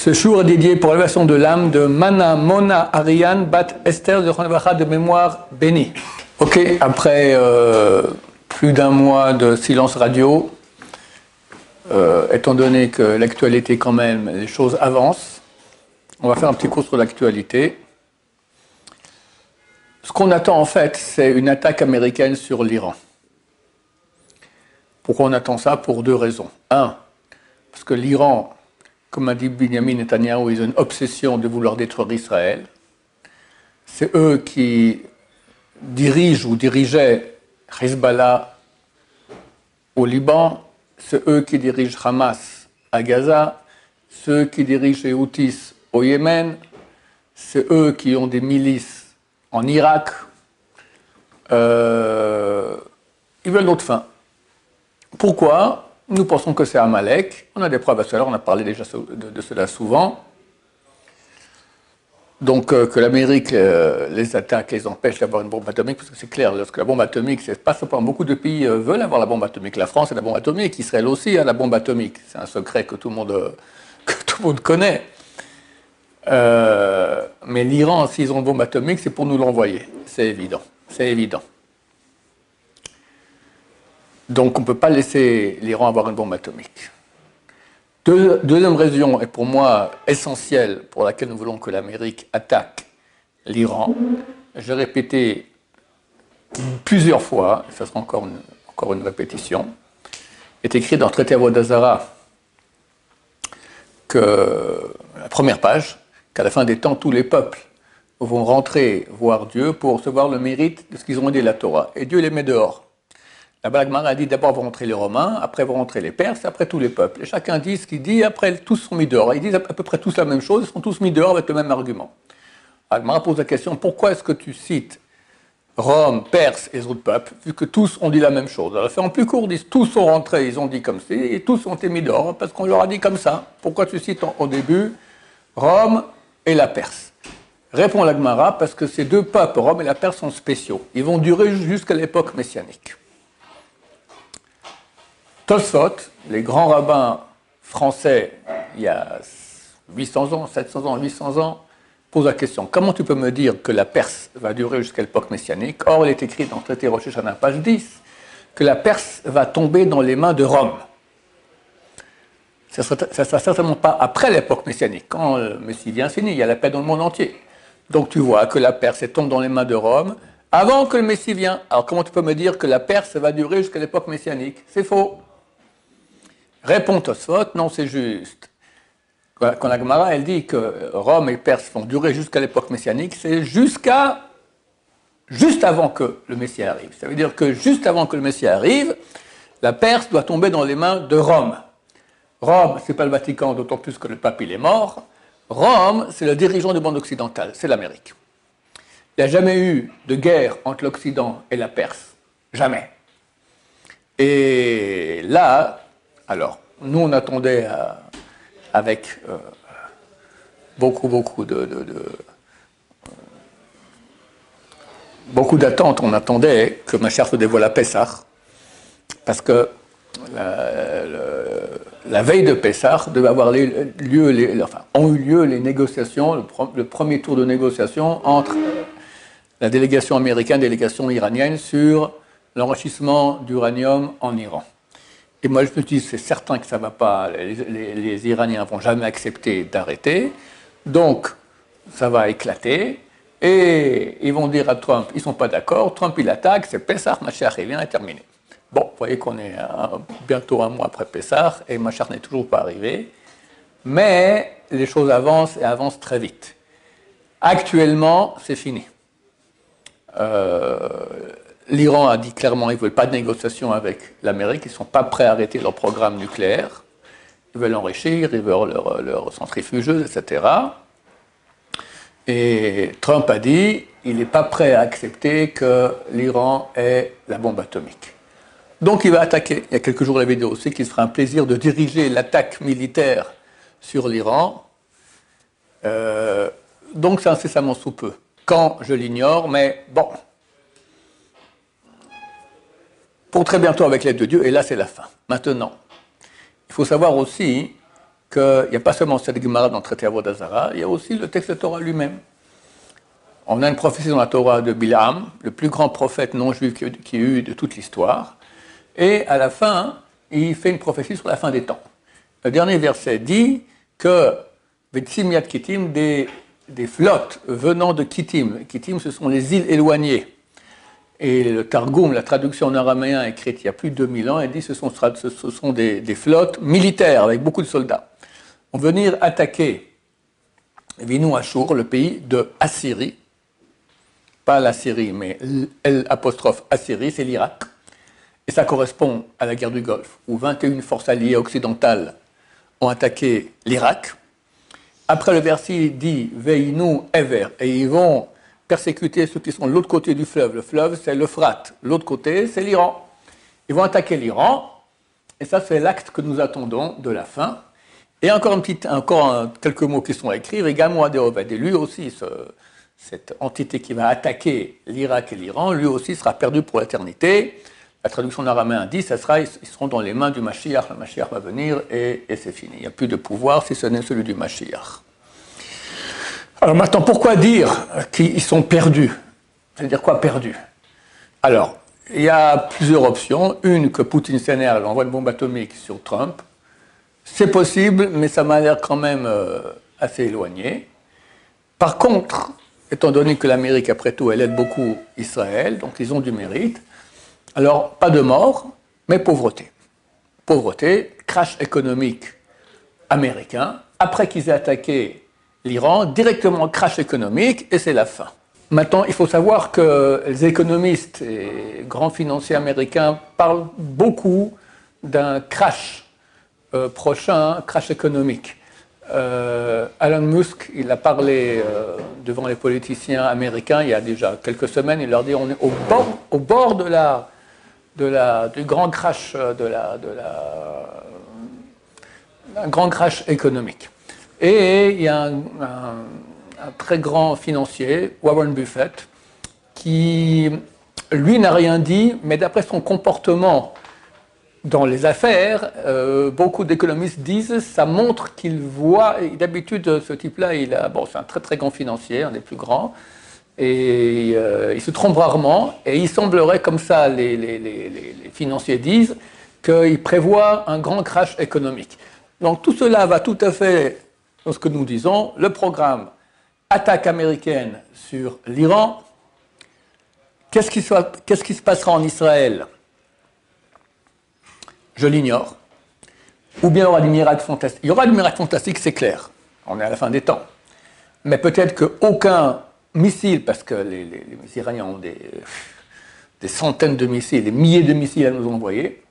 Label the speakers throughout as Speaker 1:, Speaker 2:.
Speaker 1: Ce jour est dédié pour l'élévation de l'âme de Mana Mona Ariane Bat Esther de mémoire bénie. Ok, après plus d'un mois de silence radio, étant donné que l'actualité quand même, les choses avancent, on va faire un petit cours sur l'actualité. Ce qu'on attend en fait, c'est une attaque américaine sur l'Iran. Pourquoi on attend ça? Pour deux raisons. Un, parce que l'Iran, comme a dit Benjamin Netanyahu, ils ont une obsession de vouloir détruire Israël. C'est eux qui dirigent ou dirigeaient Hezbollah au Liban, c'est eux qui dirigent Hamas à Gaza, ceux qui dirigent les Houthis au Yémen, c'est eux qui ont des milices en Irak. Ils veulent notre fin. Pourquoi? Nous pensons que c'est Amalek. On a des preuves à cela, on a parlé déjà de cela souvent. Donc que l'Amérique les attaque, les empêche d'avoir une bombe atomique, parce que c'est clair, lorsque la bombe atomique, c'est pas simplement beaucoup de pays veulent avoir la bombe atomique. La France a la bombe atomique, Israël aussi a la bombe atomique. C'est un secret que tout le monde connaît. Mais l'Iran, s'ils ont une bombe atomique, c'est pour nous l'envoyer. C'est évident. C'est évident. Donc on ne peut pas laisser l'Iran avoir une bombe atomique. Deuxième raison, et pour moi essentielle, pour laquelle nous voulons que l'Amérique attaque l'Iran, j'ai répété plusieurs fois, et ça sera encore une répétition, est écrit dans le traité Avodah Zarah, que la première page, qu'à la fin des temps, tous les peuples vont rentrer voir Dieu pour recevoir le mérite de ce qu'ils ont aidé la Torah. Et Dieu les met dehors. La Gemara a dit d'abord vont rentrer les Romains, après vont rentrer les Perses, après tous les peuples. Et chacun dit ce qu'il dit, après tous sont mis dehors. Ils disent à peu près tous la même chose, ils sont tous mis dehors avec le même argument. La Gemara pose la question, pourquoi est-ce que tu cites Rome, Perse et les autres peuples, vu que tous ont dit la même chose? Alors, en plus court, ils disent tous sont rentrés, ils ont dit comme ça, et tous ont été mis dehors, parce qu'on leur a dit comme ça. Pourquoi tu cites au début Rome et la Perse? Répond la Gemara, parce que ces deux peuples, Rome et la Perse, sont spéciaux. Ils vont durer jusqu'à l'époque messianique. Tosfot, les grands rabbins français, il y a 800 ans, 700 ans, 800 ans, posent la question, comment tu peux me dire que la Perse va durer jusqu'à l'époque messianique? Or, il est écrit dans le traité Rosh Hashanah, page 10, que la Perse va tomber dans les mains de Rome. Ça ne sera certainement pas après l'époque messianique. Quand le Messie vient, c'est fini, il y a la paix dans le monde entier. Donc tu vois que la Perse tombe dans les mains de Rome avant que le Messie vienne. Alors comment tu peux me dire que la Perse va durer jusqu'à l'époque messianique? C'est faux. Répond Tosfot, non, c'est juste. Quand la Gemara, elle dit que Rome et Perse vont durer jusqu'à l'époque messianique, c'est juste avant que le Messie arrive. Ça veut dire que juste avant que le Messie arrive, la Perse doit tomber dans les mains de Rome. Rome, ce n'est pas le Vatican, d'autant plus que le pape il est mort. Rome, c'est le dirigeant du monde occidental, c'est l'Amérique. Il n'y a jamais eu de guerre entre l'Occident et la Perse. Jamais. Et là, alors, nous on attendait avec beaucoup d'attentes, on attendait que Mashiach se dévoile à Pessah, parce que la veille de Pessah devait avoir ont eu lieu les négociations, le premier tour de négociation entre la délégation américaine et la délégation iranienne sur l'enrichissement d'uranium en Iran. Et moi, je me dis, c'est certain que ça ne va pas, les Iraniens ne vont jamais accepter d'arrêter, donc ça va éclater, et ils vont dire à Trump, ils ne sont pas d'accord, Trump il attaque, c'est Pessah, Mashiach il vient, et terminé. Bon, vous voyez qu'on est bientôt un mois après Pessah, et Mashiach n'est toujours pas arrivé, mais les choses avancent, et avancent très vite. Actuellement, c'est fini. L'Iran a dit clairement qu'ils ne veulent pas de négociation avec l'Amérique, ils ne sont pas prêts à arrêter leur programme nucléaire, ils veulent enrichir, ils veulent leur centrifugeuse, etc. Et Trump a dit qu'il n'est pas prêt à accepter que l'Iran ait la bombe atomique. Donc il va attaquer. Il y a quelques jours la vidéo aussi qu'il se fera un plaisir de diriger l'attaque militaire sur l'Iran. Donc c'est incessamment sous peu. Quand, je l'ignore, mais bon. Pour très bientôt avec l'aide de Dieu, et là c'est la fin. Maintenant, il faut savoir aussi qu'il n'y a pas seulement cette Gemara dans le traité Avodah Zarah, il y a aussi le texte de Torah lui-même. On a une prophétie dans la Torah de Bilam, le plus grand prophète non-juif qu'il y a eu de toute l'histoire, et à la fin, il fait une prophétie sur la fin des temps. Le dernier verset dit que Vetsimiat Kittim, des flottes venant de Kittim. Kittim, ce sont les îles éloignées. Et le Targum, la traduction en araméen écrite il y a plus de 2000 ans, elle dit que ce sont des flottes militaires avec beaucoup de soldats. On va venir attaquer Vinu Ashur, le pays de Assyrie, pas la Syrie, mais L''Assyrie, c'est l'Irak. Et ça correspond à la guerre du Golfe, où 21 forces alliées occidentales ont attaqué l'Irak. Après, le verset dit « Veinu Ever » et ils vont persécuter ceux qui sont de l'autre côté du fleuve. Le fleuve, c'est l'Euphrate. L'autre côté, c'est l'Iran. Ils vont attaquer l'Iran, et ça, c'est l'acte que nous attendons de la fin. Et encore quelques mots qui sont écrits. « Vegamo Adeovad » et lui aussi, cette entité qui va attaquer l'Irak et l'Iran, lui aussi sera perdu pour l'éternité. La traduction en araméen dit ils seront dans les mains du Mashiach. Le Mashiach va venir et c'est fini. Il n'y a plus de pouvoir si ce n'est celui du Mashiach. Alors maintenant, pourquoi dire qu'ils sont perdus? C'est-à-dire quoi perdus? Alors, il y a plusieurs options. Une, que Poutine s'énerve, envoie une bombe atomique sur Trump. C'est possible, mais ça m'a l'air quand même assez éloigné. Par contre, étant donné que l'Amérique, après tout, elle aide beaucoup Israël, donc ils ont du mérite, alors pas de mort, mais pauvreté. Pauvreté, crash économique américain. Après qu'ils aient attaqué l'Iran, directement crash économique, et c'est la fin. Maintenant, il faut savoir que les économistes et grands financiers américains parlent beaucoup d'un crash prochain, crash économique. Elon Musk, il a parlé devant les politiciens américains il y a déjà quelques semaines, il leur dit on est au bord du grand crash, un grand crash économique. Et il y a un très grand financier, Warren Buffett, qui, lui, n'a rien dit, mais d'après son comportement dans les affaires, beaucoup d'économistes disent ça montre qu'il voit, et d'habitude, ce type-là, c'est un très très grand financier, un des plus grands, et il se trompe rarement, et il semblerait, comme ça les financiers disent, qu'il prévoit un grand crash économique. Donc tout cela va tout à fait dans ce que nous disons. Le programme attaque américaine sur l'Iran. Qu'est-ce qui se passera en Israël? Je l'ignore. Ou bien il y aura des miracles fantastiques. Il y aura des miracles fantastiques, c'est clair. On est à la fin des temps. Mais peut-être qu'aucun missile, parce que les Iraniens ont des centaines de missiles, des milliers de missiles à nous envoyer.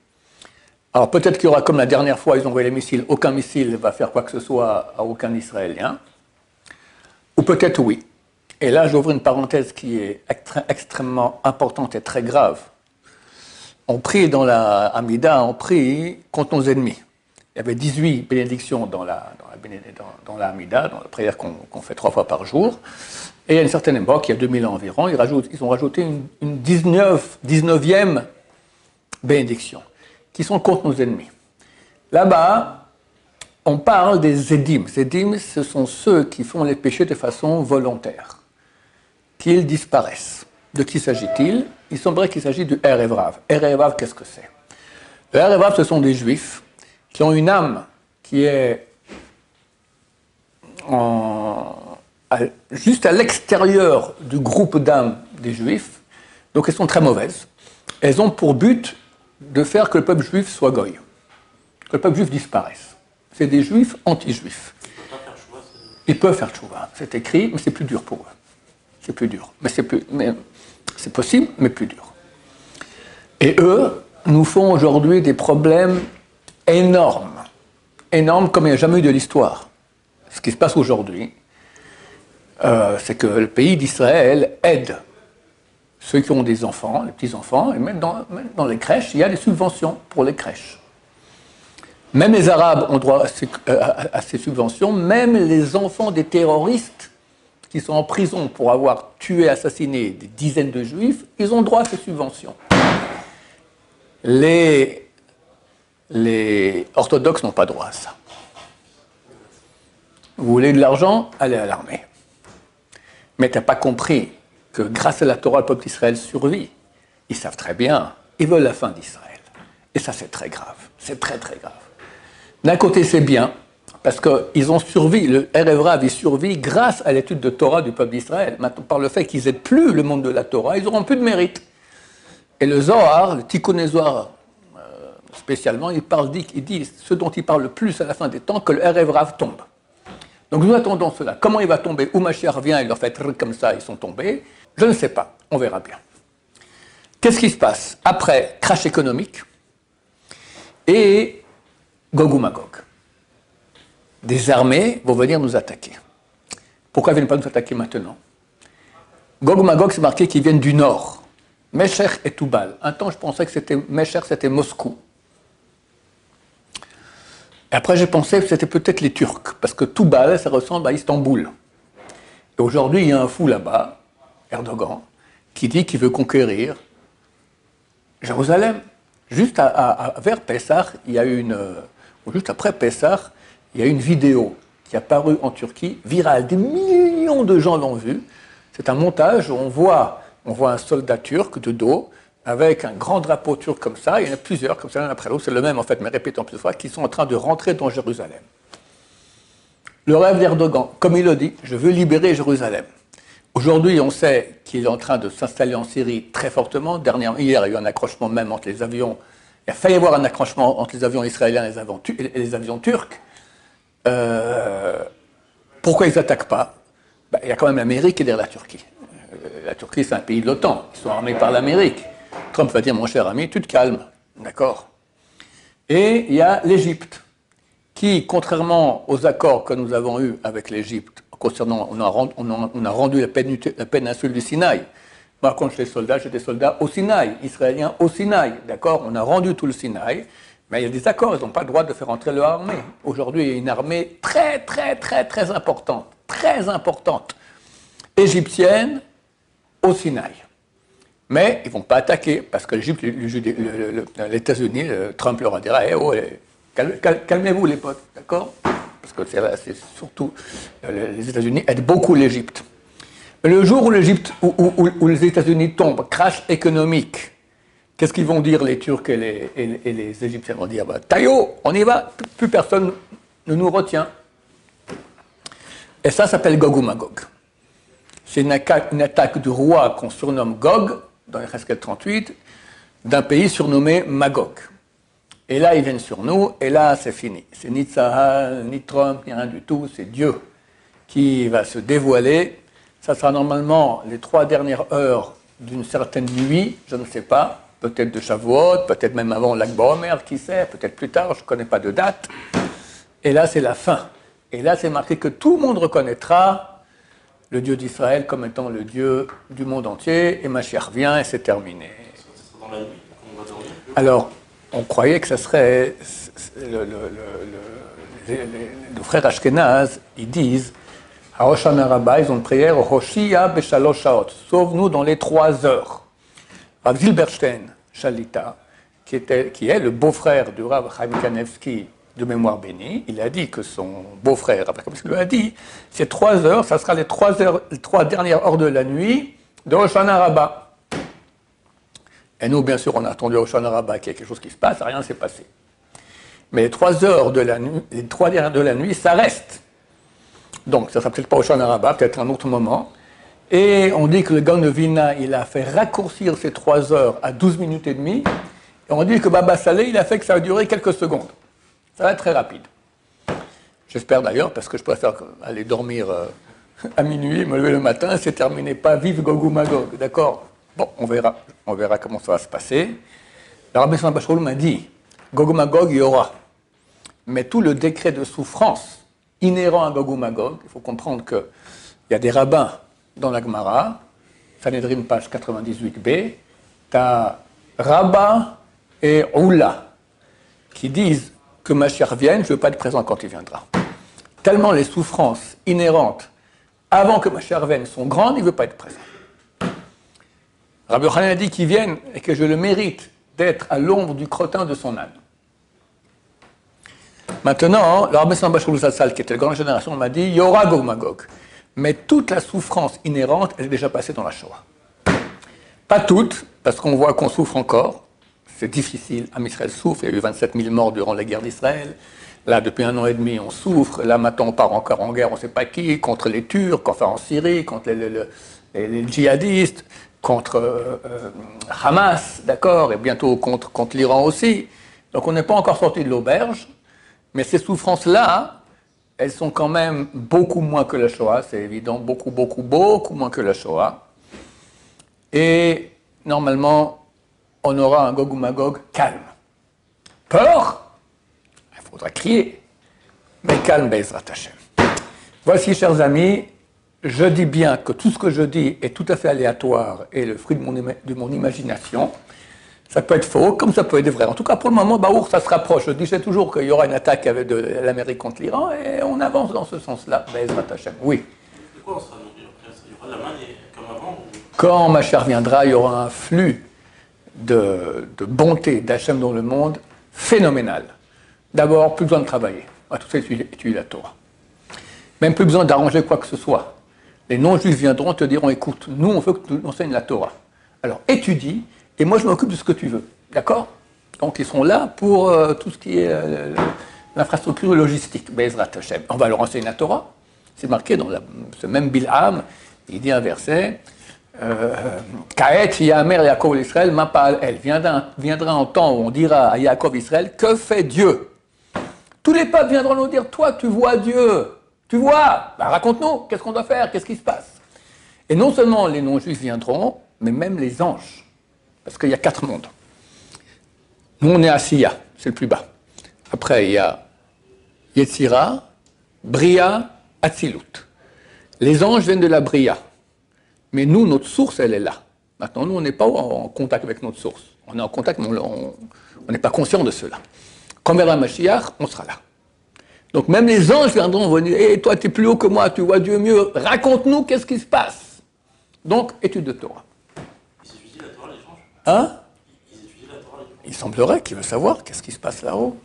Speaker 1: Alors peut-être qu'il y aura, comme la dernière fois, ils ont envoyé les missiles, aucun missile ne va faire quoi que ce soit à aucun Israélien. Ou peut-être oui. Et là, j'ouvre une parenthèse qui est extrêmement importante et très grave. On prie dans la Hamida, on prie contre nos ennemis. Il y avait 18 bénédictions dans la Hamida, dans la prière qu'on fait 3 fois par jour. Et à une certaine époque, il y a 2000 ans environ, ils ont rajouté une 19e bénédiction, qui sont contre nos ennemis. Là-bas, on parle des Zédim. Zédim, ce sont ceux qui font les péchés de façon volontaire, qu'ils disparaissent. De qui s'agit-il? Il semblerait qu'il s'agit du Erev Rav. Erev Rav, qu'est-ce que c'est? Le Erev Rav, ce sont des Juifs qui ont une âme qui est juste à l'extérieur du groupe d'âmes des Juifs, donc elles sont très mauvaises. Elles ont pour but de faire que le peuple juif soit goy, que le peuple juif disparaisse. C'est des Juifs anti-juifs. Ils peuvent faire tchouva, c'est écrit, mais c'est plus dur pour eux. C'est plus dur, mais c'est possible, mais plus dur. Et eux nous font aujourd'hui des problèmes énormes, énormes comme il n'y a jamais eu de l'histoire. Ce qui se passe aujourd'hui, c'est que le pays d'Israël aide ceux qui ont des enfants, les petits-enfants, et même dans les crèches, il y a des subventions pour les crèches. Même les Arabes ont droit à ces subventions, même les enfants des terroristes qui sont en prison pour avoir tué, assassiné des dizaines de Juifs, ils ont droit à ces subventions. Les orthodoxes n'ont pas droit à ça. Vous voulez de l'argent? Allez à l'armée. Mais tu n'as pas compris que grâce à la Torah, le peuple d'Israël survit. Ils savent très bien, ils veulent la fin d'Israël. Et ça, c'est très grave. C'est très, très grave. D'un côté, c'est bien, parce qu'ils ont survécu, le Erev Rav, il survit grâce à l'étude de Torah du peuple d'Israël. Maintenant, par le fait qu'ils n'aident plus le monde de la Torah, ils n'auront plus de mérite. Et le Zohar, le Tikkun Zohar, spécialement, il dit ce dont il parle le plus à la fin des temps, que le Erev Rav tombe. Donc nous attendons cela. Comment il va tomber? Où Mashiach vient, il leur fait comme ça, ils sont tombés. Je ne sais pas, on verra bien. Qu'est-ce qui se passe? Après, crash économique et Gog ou Magog. Des armées vont venir nous attaquer. Pourquoi ils ne viennent pas nous attaquer maintenant? Gog ou Magog, c'est marqué qu'ils viennent du nord. Meshech et Toubal. Un temps, je pensais que c'était Meshech, c'était Moscou. Et après, j'ai pensé que c'était peut-être les Turcs, parce que Toubal, ça ressemble à Istanbul. Et aujourd'hui, il y a un fou là-bas, Erdogan, qui dit qu'il veut conquérir Jérusalem. Juste vers Pessah, il y a juste après Pessah, il y a une vidéo qui est apparue en Turquie, virale. Des millions de gens l'ont vue. C'est un montage où on voit un soldat turc de dos, avec un grand drapeau turc comme ça, il y en a plusieurs comme ça, l'un après l'autre, c'est le même en fait, mais répétant plusieurs fois, qui sont en train de rentrer dans Jérusalem. Le rêve d'Erdogan, comme il le dit, je veux libérer Jérusalem. Aujourd'hui, on sait qu'il est en train de s'installer en Syrie très fortement. Hier, il y a eu un accrochement même entre les avions, il a failli y avoir un accrochement entre les avions israéliens et les avions turcs. Pourquoi ils n'attaquent pas? Il y a quand même l'Amérique qui est derrière la Turquie. La Turquie, c'est un pays de l'OTAN, ils sont armés par l'Amérique. Trump va dire, mon cher ami, tu te calmes, d'accord? Et il y a l'Égypte, qui, contrairement aux accords que nous avons eus avec l'Égypte, concernant, on a rendu la péninsule du Sinaï. Moi, quand j'étais soldat, j'étais soldat au Sinaï, israélien au Sinaï, d'accord? On a rendu tout le Sinaï, mais il y a des accords, ils n'ont pas le droit de faire entrer leur armée. Aujourd'hui, il y a une armée très, très, très, très importante, égyptienne au Sinaï. Mais ils ne vont pas attaquer, parce que l'Égypte, les États-Unis, Trump leur a dit hey, oh, calmez-vous les potes, d'accord? Parce que c'est surtout, les États-Unis aident beaucoup l'Égypte. Le jour où les États-Unis tombent, crash économique, qu'est-ce qu'ils vont dire les Turcs et les Égyptiens? Ils vont dire Taïo, on y va, plus personne ne nous retient. Et ça s'appelle Gog ou Magog. C'est une attaque du roi qu'on surnomme Gog, dans les Cheskel 38, d'un pays surnommé Magog. Et là, ils viennent sur nous, et là, c'est fini. C'est ni Tsahal, ni Trump, ni rien du tout, c'est Dieu qui va se dévoiler. Ça sera normalement les 3 dernières heures d'une certaine nuit, je ne sais pas, peut-être de Shavuot, peut-être même avant l'Ag Baomer, qui sait, peut-être plus tard, je ne connais pas de date. Et là, c'est la fin. Et là, c'est marqué que tout le monde reconnaîtra le Dieu d'Israël comme étant le Dieu du monde entier, et Mashiach vient et c'est terminé. Alors, on croyait que ça serait... Les frères Ashkenaz, ils disent, à Rosh Hashanah, ils ont une prière, Hoshia Beshalosh Shaot, sauve-nous dans les 3 heures. Rav Zilberstein Shalita, qui est le beau-frère du Rav Chaim Kanevski, de mémoire bénie, il a dit que son beau-frère, comme il lui a dit, ces 3 heures, ça sera les 3 dernières heures de la nuit de Rosh Hashanah. Et nous, bien sûr, on a attendu Rosh Hashanah qu'il y ait quelque chose qui se passe, rien ne s'est passé. Mais les 3 heures de la nuit, les 3 dernières de la nuit, ça reste. Donc, ça ne sera peut-être pas Rosh Hashanah, peut-être un autre moment. Et on dit que le Gaon de Vilna, il a fait raccourcir ces 3 heures à 12 minutes et demie. Et on dit que Baba Saleh, il a fait que ça va durer quelques secondes. Ça va être très rapide. J'espère d'ailleurs, parce que je préfère aller dormir à minuit, me lever le matin, c'est terminé, pas vive Gog ou Magog, d'accord? Bon, on verra comment ça va se passer. Le Rabbi Shimon Bachroul m'a dit, Gog ou Magog, il y aura. Mais tout le décret de souffrance inhérent à Gog ou Magog, il faut comprendre qu'il y a des rabbins dans la Gemara, Sanhedrin, page 98b, tu as Rabba et Oula, qui disent que Mashiach vienne, je ne veux pas être présent quand il viendra. Tellement les souffrances inhérentes avant que Mashiach vienne sont grandes, il ne veut pas être présent. Rabbi Yochanan a dit qu'il vienne et que je le mérite d'être à l'ombre du crottin de son âne. Maintenant, le Rabbi Bachar Zatzal, qui était le grand génération, m'a dit, il y aura Gog Magog. Mais toute la souffrance inhérente, elle est déjà passée dans la Shoah. Pas toute, parce qu'on voit qu'on souffre encore. C'est difficile. Am Israël souffre. Il y a eu 27 000 morts durant la guerre d'Israël. Là, depuis 1 an et demi, on souffre. Là, maintenant, on part encore en guerre, on ne sait pas qui, contre les Turcs, enfin en Syrie, contre les djihadistes, contre Hamas, d'accord, et bientôt contre l'Iran aussi. Donc, on n'est pas encore sorti de l'auberge. Mais ces souffrances-là, elles sont quand même beaucoup moins que la Shoah, c'est évident, beaucoup moins que la Shoah. Et normalement, on aura un Gog ou Magog calme. Peur, il faudra crier, mais calme, Bezrat Hashem. Voici, chers amis, je dis bien que tout ce que je dis est tout à fait aléatoire et le fruit de mon imagination. Ça peut être faux, comme ça peut être vrai. En tout cas, pour le moment, Baour, ça se rapproche. Je disais toujours qu'il y aura une attaque avec de l'Amérique contre l'Iran, et on avance dans ce sens-là. Bezrat Hashem. Oui.
Speaker 2: De quoi on sera nourri après? Il y aura de la manne comme avant ou...
Speaker 1: Quand Mashiach viendra, il y aura un flux de bonté d'Hachem dans le monde phénoménal. D'abord, plus besoin de travailler. On va tout étudier la Torah. Même plus besoin d'arranger quoi que ce soit. Les non-juifs viendront te diront, écoute, nous, on veut que tu enseignes la Torah. Alors, étudie, et moi, je m'occupe de ce que tu veux. D'accord? Donc, ils sont là pour tout ce qui est l'infrastructure logistique. Bezrat Hashem. On va leur enseigner la Torah. C'est marqué dans ce même Bilham. Il dit un verset. Kaet Yamer Yaakov Israël Mapal El. Viendra un temps où on dira à Yaakov Israël, que fait Dieu? Tous les peuples viendront nous dire, toi, tu vois Dieu. Tu vois? Ben, raconte-nous, qu'est-ce qu'on doit faire? Qu'est-ce qui se passe? Et non seulement les non-juifs viendront, mais même les anges. Parce qu'il y a 4 mondes. Nous, on est à Siya, c'est le plus bas. Après, il y a Yetzira, Bria, Atzilut. Les anges viennent de la Bria. Mais nous, notre source, elle est là. Maintenant, nous, on n'est pas en contact avec notre source. On est en contact, mais on n'est pas conscient de cela. Quand viendra Mashiach, on sera là. Donc, même les anges viendront venir. Hé, toi, tu es plus haut que moi, tu vois Dieu mieux. Raconte-nous qu'est-ce qui se passe. Donc, étude de Torah. Hein? Il semblerait qu'il veut savoir qu'est-ce qui se passe là-haut.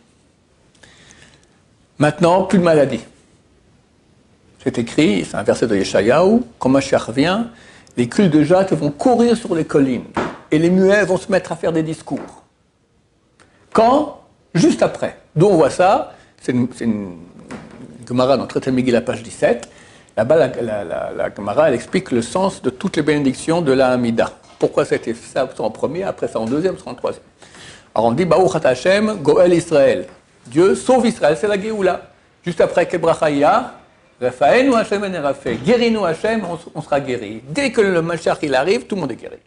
Speaker 1: Maintenant, plus de maladie. C'est écrit, c'est un verset de Yeshayahu, quand Mashiach vient, les culs de Jacques vont courir sur les collines et les muets vont se mettre à faire des discours. Quand? Juste après. D'où on voit ça? C'est une Gemara dans Traité Megillah, page 17. Là-bas, la Gemara, elle explique le sens de toutes les bénédictions de la Hamida. Pourquoi c'était ça en premier, après ça en deuxième, ça en troisième. Alors on dit, Baruch Ata Hashem, Goel Israël. Dieu sauve Israël, c'est la Géoula. Juste après, Kebrachaya, Rafaenu Hashem en Rafé. Guéris-nous Hashem, on sera guéri. Dès que le Mashiach il arrive, tout le monde est guéri.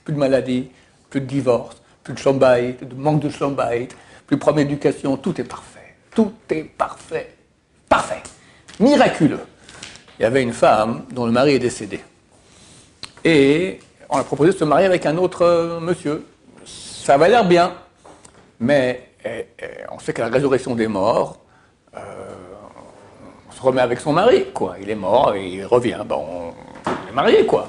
Speaker 1: Plus de maladie, plus de divorce, plus de shlom-bayit, plus de manque de shlom-bayit, plus de problème d'éducation, tout est parfait. Tout est parfait. Parfait. Miraculeux. Il y avait une femme dont le mari est décédé. Et on a proposé de se marier avec un autre monsieur. Ça avait l'air bien, mais on sait qu'à la résurrection des morts, on se remet avec son mari, quoi. Il est mort et il revient, bon, on est marié, quoi.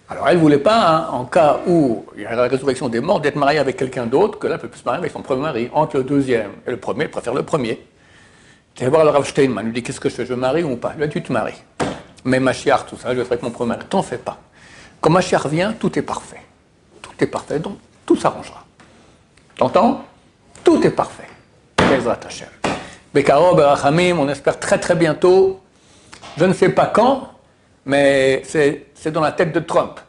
Speaker 1: Alors elle ne voulait pas, hein, en cas où il y a la résurrection des morts, d'être mariée avec quelqu'un d'autre, que là, elle peut plus se marier avec son premier mari. Entre le deuxième et le premier, elle préfère le premier. Tu vas voir le Rav Steinman, il lui dit, qu'est-ce que je fais, je me marie ou pas? Là, tu te maries. Mais Mashiach, tout ça, je vais faire avec mon premier mari. T'en fais pas. Quand Mashiach vient, tout est parfait. Tout est parfait, donc tout s'arrangera. T'entends? Tout est parfait. Bezrat Hashem. Bekaro, Berachamim, on espère très très bientôt. Je ne sais pas quand, mais c'est dans la tête de Trump.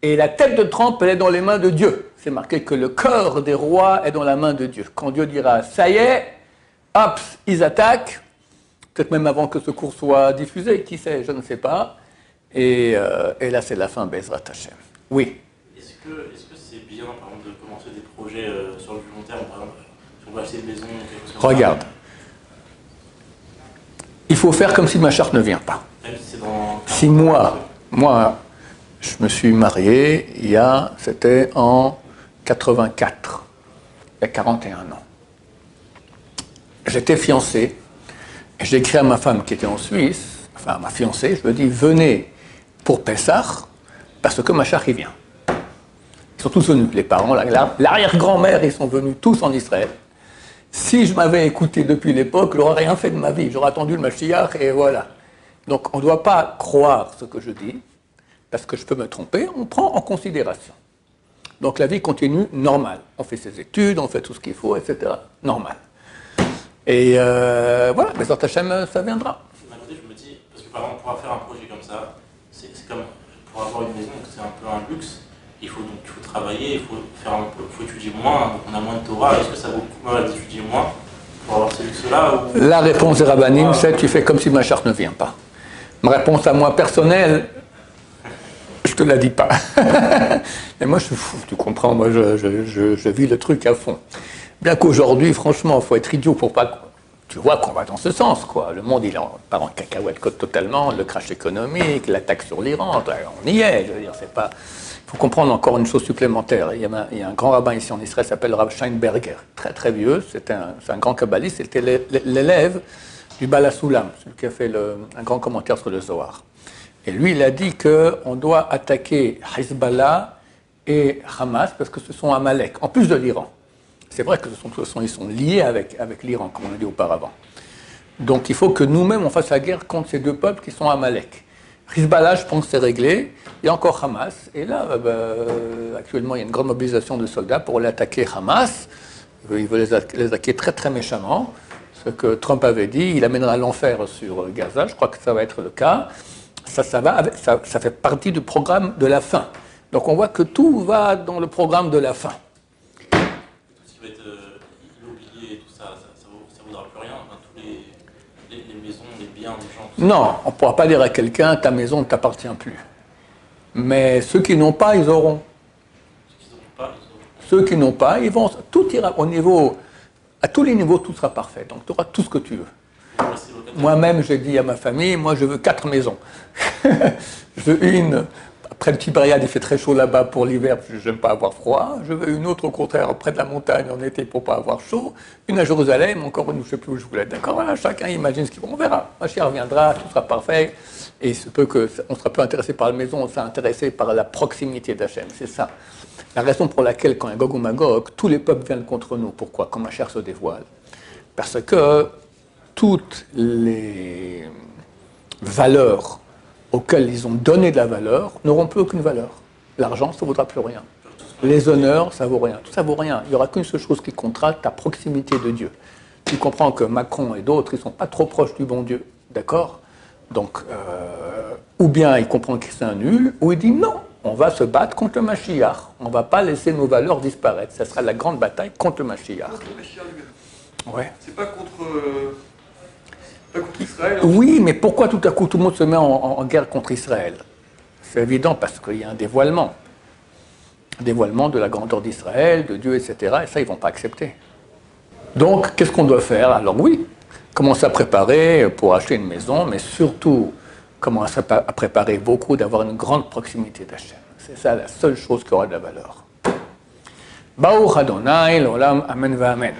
Speaker 1: Et la tête de Trump, elle est dans les mains de Dieu. C'est marqué que le cœur des rois est dans la main de Dieu. Quand Dieu dira, ça y est, hop, ils attaquent, peut-être même avant que ce cours soit diffusé, qui sait, je ne sais pas. Et là, c'est la fin, Bezrat Hashem. Oui.
Speaker 2: Est-ce que c'est bien, par exemple, de commencer des projets sur le plus long terme, par exemple, si on va acheter une maison, quelque chose comme ça?
Speaker 1: Regarde. Il faut faire comme si ma charte ne vient pas.
Speaker 2: Même si c'est dans...
Speaker 1: Si moi, je me suis marié, c'était en 84, il y a 41 ans. J'étais fiancé, et j'ai écrit à ma femme qui était en Suisse, enfin à ma fiancée, je lui ai dit, venez pour Pessah, parce que ma charte, il vient. Ils sont tous venus, les parents, l'arrière-grand-mère, ils sont venus tous en Israël. Si je m'avais écouté depuis l'époque, je n'aurais rien fait de ma vie. J'aurais attendu le Mashiach et voilà. Donc on ne doit pas croire ce que je dis, parce que je peux me tromper, on prend en considération. Donc la vie continue normale. On fait ses études, on fait tout ce qu'il faut, etc. Normal. Et voilà, mais sur Hachem, ça viendra.
Speaker 2: D'un côté, je me dis, parce que par exemple, pour faire un projet comme ça, c'est comme pour avoir une maison, c'est un peu un luxe. Il faut travailler, il faut étudier moins, donc on a moins de Torah. Est-ce que ça vaut le coup d'étudier moins pour avoir ce luxe-là ou...
Speaker 1: La réponse des rabbinim, c'est tu fais comme si ma charte ne vient pas. Ma réponse à moi personnelle, je te la dis pas. Et moi, je suis fou, tu comprends, moi, je vis le truc à fond. Bien qu'aujourd'hui, franchement, il faut être idiot pour pas... Tu vois qu'on va dans ce sens, quoi. Le monde, il part en cacahuète totalement, le crash économique, l'attaque sur l'Iran, on y est, je veux dire, c'est pas... Il faut comprendre encore une chose supplémentaire. Il y a un grand rabbin ici en Israël qui s'appelle Rav Scheinberger, très très vieux, c'est un grand kabbaliste, c'était l'élève du Baal HaSulam, celui qui a fait un grand commentaire sur le Zohar. Et lui, il a dit qu'on doit attaquer Hezbollah et Hamas parce que ce sont Amalek, en plus de l'Iran. C'est vrai que ils sont liés avec l'Iran, comme on l'a dit auparavant. Donc il faut que nous-mêmes on fasse la guerre contre ces deux peuples qui sont Amalek. Hezbollah, je pense que c'est réglé. Il y a encore Hamas. Et là, actuellement, il y a une grande mobilisation de soldats pour aller attaquer Hamas. Il veut les attaquer très très méchamment. Ce que Trump avait dit, il amènera l'enfer sur Gaza. Je crois que ça va être le cas. Ça fait partie du programme de la fin. Donc on voit que tout va dans le programme de la fin.
Speaker 2: Tout ce qui va être immobilier et tout ça, ça ne vaudra plus rien. Enfin, tous les maisons, les biens des gens.
Speaker 1: Non, on ne pourra pas dire à quelqu'un ta maison ne t'appartient plus. Mais ceux qui n'ont pas, ils auront. Ceux qui n'ont pas, ils vont. Tout ira au niveau. À tous les niveaux, tout sera parfait. Donc tu auras tout ce que tu veux. Moi-même, j'ai dit à ma famille, moi je veux 4 maisons. Je veux une. Après le Tibériade, il fait très chaud là-bas pour l'hiver, parce que je n'aime pas avoir froid. Je veux une autre, au contraire, près de la montagne en été pour ne pas avoir chaud. Une à Jérusalem, encore une, je ne sais plus où je voulais être. D'accord, voilà, chacun imagine ce qu'il veut. On verra. Mashiach reviendra, tout sera parfait. Et il se peut qu'on sera peu intéressé par la maison, on sera intéressé par la proximité d'Hachem. C'est ça. La raison pour laquelle, quand il y a Gog ou Magog, tous les peuples viennent contre nous. Pourquoi? Quand Mashiach se dévoile. Parce que toutes les valeurs auxquelles ils ont donné de la valeur n'auront plus aucune valeur. L'argent, ça ne vaudra plus rien. Les honneurs, ça ne vaut rien. Tout ça ne vaut rien. Il n'y aura qu'une seule chose qui comptera, ta proximité de Dieu. Tu comprends que Macron et d'autres, ils ne sont pas trop proches du bon Dieu. D'accord? Donc, ou bien il comprend que c'est un nul, ou il dit non, on va se battre contre le Mashiach. On ne va pas laisser nos valeurs disparaître. Ça sera la grande bataille contre le Mashiach.
Speaker 3: Contre le Mashiach lui-même.
Speaker 1: Ouais.
Speaker 3: C'est pas contre Israël.
Speaker 1: Oui, mais pourquoi tout à coup tout le monde se met en guerre contre Israël? C'est évident parce qu'il y a un dévoilement. Un dévoilement de la grandeur d'Israël, de Dieu, etc. Et ça, ils ne vont pas accepter. Donc, qu'est-ce qu'on doit faire? Alors oui, commencer à préparer pour acheter une maison, mais surtout, commencer à préparer beaucoup, d'avoir une grande proximité d'Hachem. C'est ça la seule chose qui aura de la valeur. Baruch Adonai, l'olam, amen va amen.